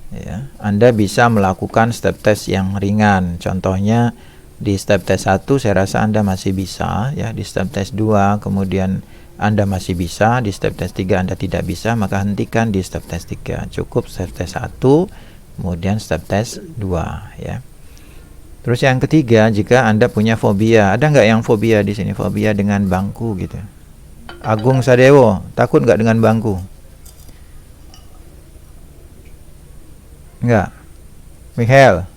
ya, Anda bisa melakukan step test yang ringan. Contohnya di step test 1 saya rasa Anda masih bisa ya, di step test 2 kemudian Anda masih bisa, di step test 3 Anda tidak bisa, maka hentikan di step test 3. Cukup step test 1 kemudian step test 2 ya. Terus yang ketiga, jika Anda punya fobia, ada nggak yang fobia di sini? Fobia dengan bangku gitu. Agung Sadewo, takut nggak dengan bangku? Enggak. Michael?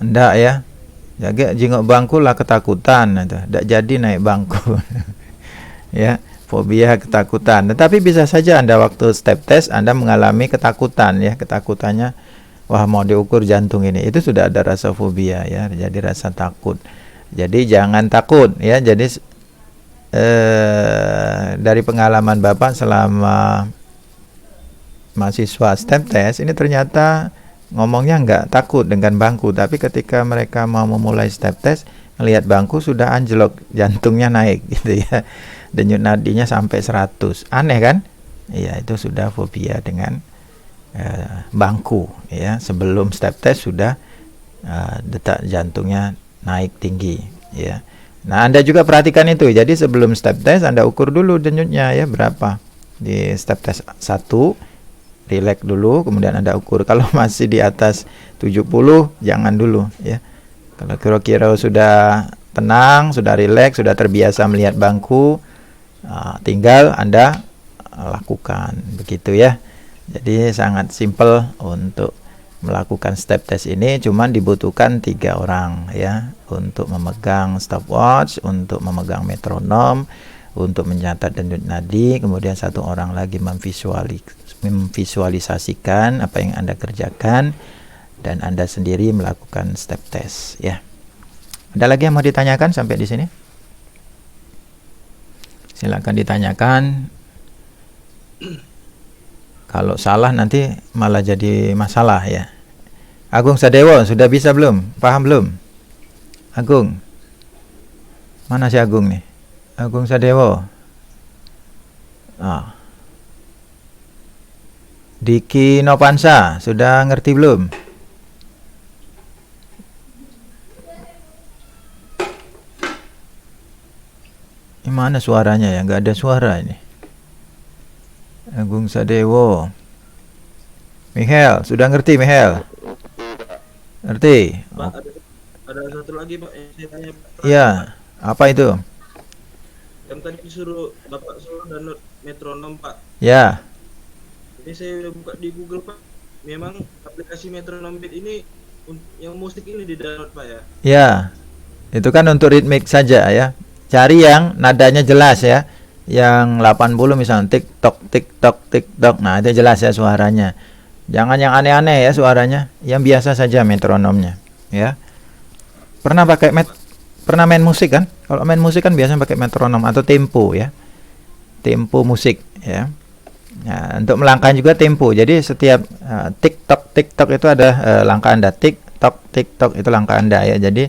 Enggak ya. Jaga jenguk bangku lah ketakutan, enggak jadi naik bangku. Ya, fobia ketakutan. Tetapi bisa saja Anda waktu step test Anda mengalami ketakutan ya, ketakutannya wah mau diukur jantung ini, itu sudah ada rasa fobia ya, jadi rasa takut. Jadi jangan takut ya. Jadi dari pengalaman Bapak selama mahasiswa step test ini ternyata ngomongnya nggak takut dengan bangku, tapi ketika mereka mau memulai step test ngelihat bangku sudah anjlok, jantungnya naik gitu ya, denyut nadinya sampai 100. Aneh kan? Iya, itu sudah fobia dengan bangku ya. Sebelum step test sudah detak jantungnya naik tinggi ya. Nah, Anda juga perhatikan itu. Jadi sebelum step test Anda ukur dulu denyutnya ya berapa. Di step test 1 relax dulu, kemudian Anda ukur. Kalau masih di atas 70 jangan dulu ya. Kalau kira-kira sudah tenang, sudah relax, sudah terbiasa melihat bangku, tinggal Anda lakukan begitu ya. Jadi sangat simple untuk melakukan step test ini, cuman dibutuhkan 3 orang ya, untuk memegang stopwatch, untuk memegang metronom, untuk mencatat denyut nadi, kemudian 1 orang lagi memvisualisasikan apa yang Anda kerjakan, dan Anda sendiri melakukan step test ya. Ada lagi yang mau ditanyakan sampai di sini? Silakan ditanyakan. Kalau salah nanti malah jadi masalah ya. Agung Sadewo, sudah bisa belum? Paham belum? Agung. Mana si Agung nih? Agung Sadewo. Diki Nopansa, sudah ngerti belum? Ini mana suaranya ya? Nggak ada suara ini. Agung Sadewo. Michael, sudah ngerti Michael? Ngerti? Pak, ada satu lagi Pak yang saya tanya Pak. Iya, apa itu? Yang tadi disuruh Bapak suruh download metronom Pak. Ya, Ini saya buka di Google Pak. Memang aplikasi metronom beat ini yang musik ini di download Pak ya. ya. Itu kan untuk ritmik saja ya. Cari yang nadanya jelas ya. Yang 80 misalnya tik-tok, tik-tok, tik-tok. Nah, itu jelas ya suaranya. Jangan yang aneh-aneh ya suaranya. Yang biasa saja metronomnya ya. Pernah main musik kan? Kalau main musik kan biasanya pakai metronom atau tempo ya. Tempo musik ya. Nah, untuk melangkah juga tempo. Jadi setiap tik-tok, tik-tok itu ada langkah Anda. Tik-tok, tik-tok itu langkah Anda ya. Jadi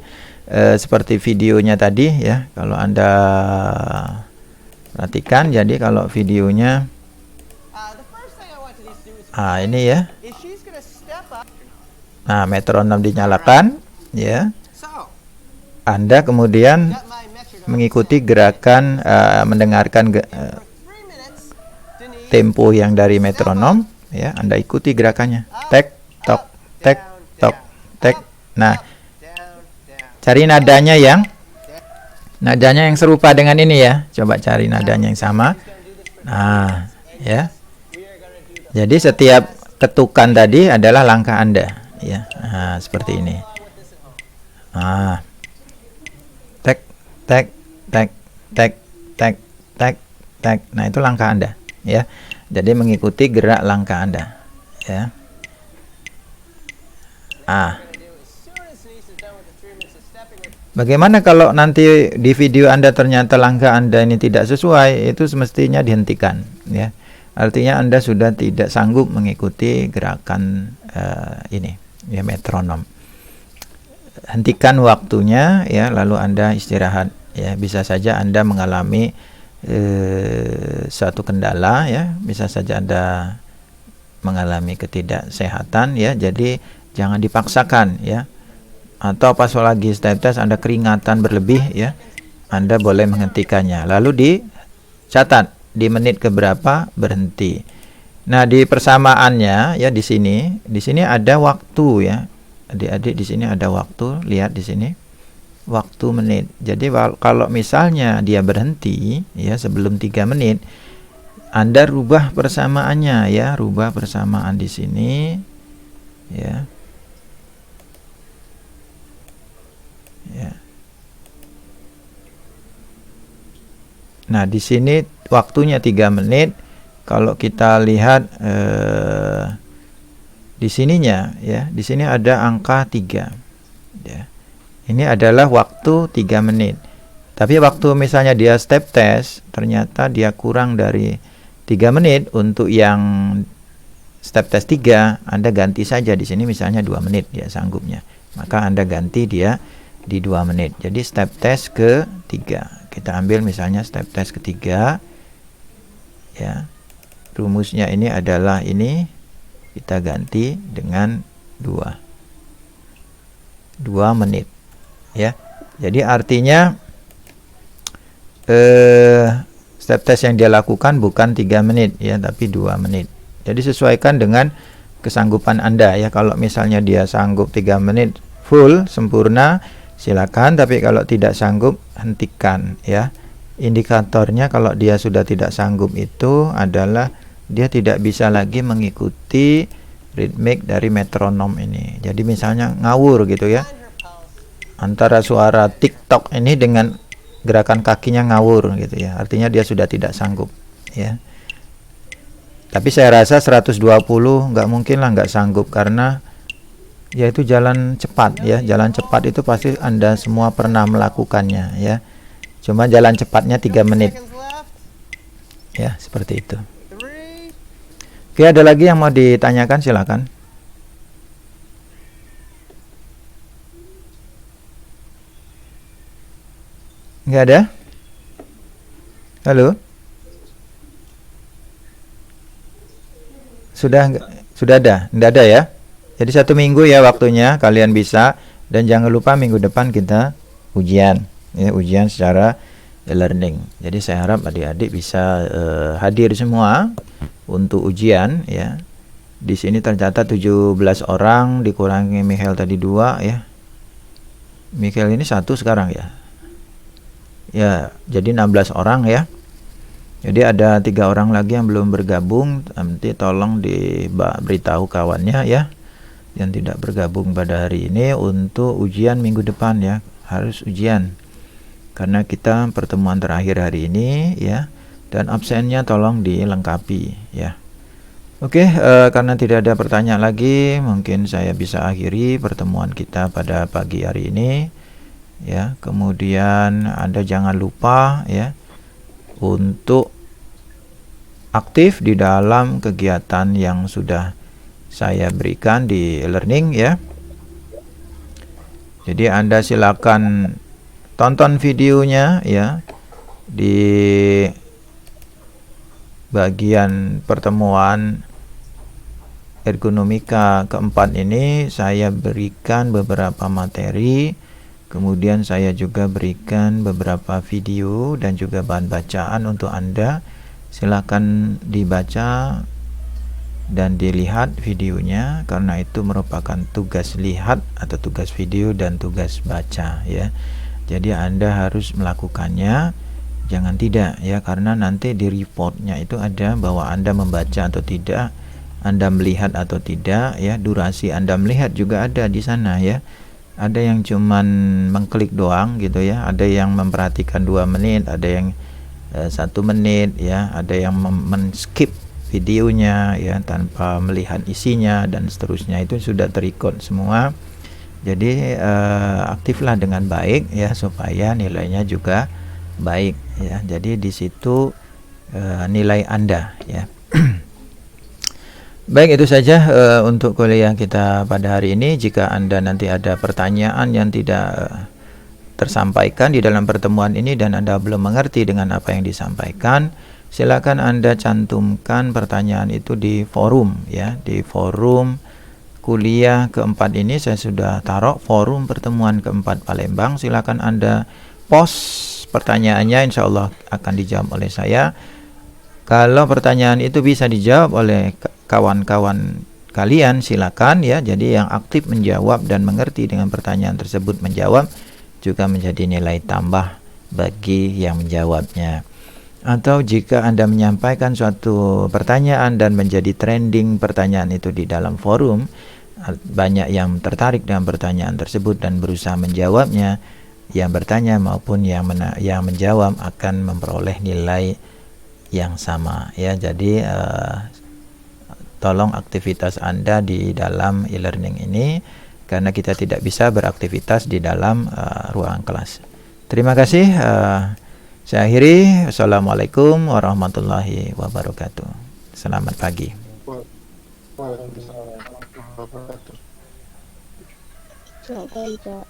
seperti videonya tadi ya. Kalau Anda perhatikan, jadi kalau videonya ini ya. Nah, metronom dinyalakan ya. Anda kemudian mengikuti gerakan mendengarkan tempo yang dari metronom ya. Anda ikuti gerakannya. Tek tok, tek tok, tek. Nah, cari nadanya yang serupa dengan ini ya. Coba cari nadanya yang sama. Nah, ya. Jadi setiap ketukan tadi adalah langkah Anda ya. Nah, seperti ini. Nah, tek tek tek tek tek tek tek. Nah, itu langkah Anda ya. Jadi mengikuti gerak langkah Anda ya. Bagaimana kalau nanti di video Anda ternyata langkah Anda ini tidak sesuai? Itu semestinya dihentikan ya. Artinya Anda sudah tidak sanggup mengikuti gerakan ini ya, metronom. Hentikan waktunya ya, lalu Anda istirahat ya. Bisa saja Anda mengalami suatu kendala ya, bisa saja Anda mengalami ketidaksehatan ya. Jadi jangan dipaksakan ya. Atau pas lagi step test Anda keringatan berlebih ya, Anda boleh menghentikannya. Lalu dicatat di menit keberapa berhenti. Nah, di persamaannya ya, di sini ada waktu ya. Adik-adik, di sini ada waktu, lihat di sini. Waktu menit. Jadi kalau misalnya dia berhenti ya sebelum 3 menit, Anda rubah persamaannya ya, rubah persamaan di sini ya. Ya. Nah, di sini waktunya 3 menit. Kalau kita lihat di sininya ya, di sini ada angka 3 ya. Ini adalah waktu 3 menit. Tapi waktu misalnya dia step test, ternyata dia kurang dari 3 menit untuk yang step test 3, Anda ganti saja di sini misalnya 2 menit ya sanggupnya. Maka Anda ganti dia di 2 menit. Jadi step test ke-3. Kita ambil misalnya step test ke-3 ya. Rumusnya ini adalah ini, kita ganti dengan 2 menit ya. Jadi artinya step test yang dia lakukan bukan 3 menit ya, tapi 2 menit. Jadi sesuaikan dengan kesanggupan Anda ya. Kalau misalnya dia sanggup 3 menit full sempurna, silakan, tapi kalau tidak sanggup hentikan ya. Indikatornya kalau dia sudah tidak sanggup itu adalah dia tidak bisa lagi mengikuti ritmik dari metronom ini. Jadi misalnya ngawur gitu ya, antara suara TikTok ini dengan gerakan kakinya ngawur gitu ya, artinya dia sudah tidak sanggup ya. Tapi saya rasa 120 nggak mungkin lah nggak sanggup, karena ya itu jalan cepat ya. Jalan cepat itu pasti Anda semua pernah melakukannya ya. Cuma jalan cepatnya 3 menit ya, seperti itu. Oke, ada lagi yang mau ditanyakan, silakan. Nggak ada? Halo? Sudah ada? Nggak ada ya? Jadi 1 minggu ya waktunya kalian bisa, dan jangan lupa minggu depan kita ujian ya, ujian secara e-learning. Jadi saya harap adik-adik bisa hadir semua untuk ujian ya. Di sini tercatat 17 orang dikurangi Michael tadi 2 ya. Michael ini 1 sekarang ya. Ya, jadi 16 orang ya. Jadi ada 3 orang lagi yang belum bergabung. Nanti tolong diberitahu kawannya ya, yang tidak bergabung pada hari ini untuk ujian minggu depan ya. Harus ujian, karena kita pertemuan terakhir hari ini ya. Dan absennya tolong dilengkapi ya. Oke, karena tidak ada pertanyaan lagi, mungkin saya bisa akhiri pertemuan kita pada pagi hari ini ya. Kemudian Anda jangan lupa ya untuk aktif di dalam kegiatan yang sudah saya berikan di e-learning ya. Jadi Anda silakan tonton videonya ya. Di bagian pertemuan ergonomika keempat ini saya berikan beberapa materi, kemudian saya juga berikan beberapa video dan juga bahan bacaan untuk Anda. Silakan dibaca dan dilihat videonya, karena itu merupakan tugas lihat atau tugas video dan tugas baca ya. Jadi Anda harus melakukannya, jangan tidak ya, karena nanti di reportnya itu ada bahwa Anda membaca atau tidak, Anda melihat atau tidak ya. Durasi Anda melihat juga ada di sana ya. Ada yang cuman mengklik doang gitu ya, ada yang memperhatikan 2 menit, ada yang 1 menit ya, ada yang men-skip videonya ya tanpa melihat isinya dan seterusnya. Itu sudah terikut semua. Jadi aktiflah dengan baik ya, supaya nilainya juga baik ya. Jadi di situ nilai Anda ya. Baik, itu saja untuk kuliah kita pada hari ini. Jika Anda nanti ada pertanyaan yang tidak tersampaikan di dalam pertemuan ini dan Anda belum mengerti dengan apa yang disampaikan, silakan Anda cantumkan pertanyaan itu di forum ya. Di forum kuliah keempat ini saya sudah taruh forum pertemuan keempat Palembang. Silakan Anda post pertanyaannya, insya Allah akan dijawab oleh saya. Kalau pertanyaan itu bisa dijawab oleh kawan-kawan kalian, silakan ya. Jadi yang aktif menjawab dan mengerti dengan pertanyaan tersebut menjawab, juga menjadi nilai tambah bagi yang menjawabnya. Atau jika Anda menyampaikan suatu pertanyaan dan menjadi trending pertanyaan itu di dalam forum, banyak yang tertarik dengan pertanyaan tersebut dan berusaha menjawabnya, yang bertanya maupun yang menjawab akan memperoleh nilai yang sama ya. Jadi tolong aktivitas Anda di dalam e-learning ini, karena kita tidak bisa beraktivitas di dalam ruang kelas. Terima kasih. Saya akhiri. Assalamualaikum warahmatullahi wabarakatuh. Selamat pagi. Waalaikumsalam warahmatullahi wabarakatuh. Selamat pagi, Pak.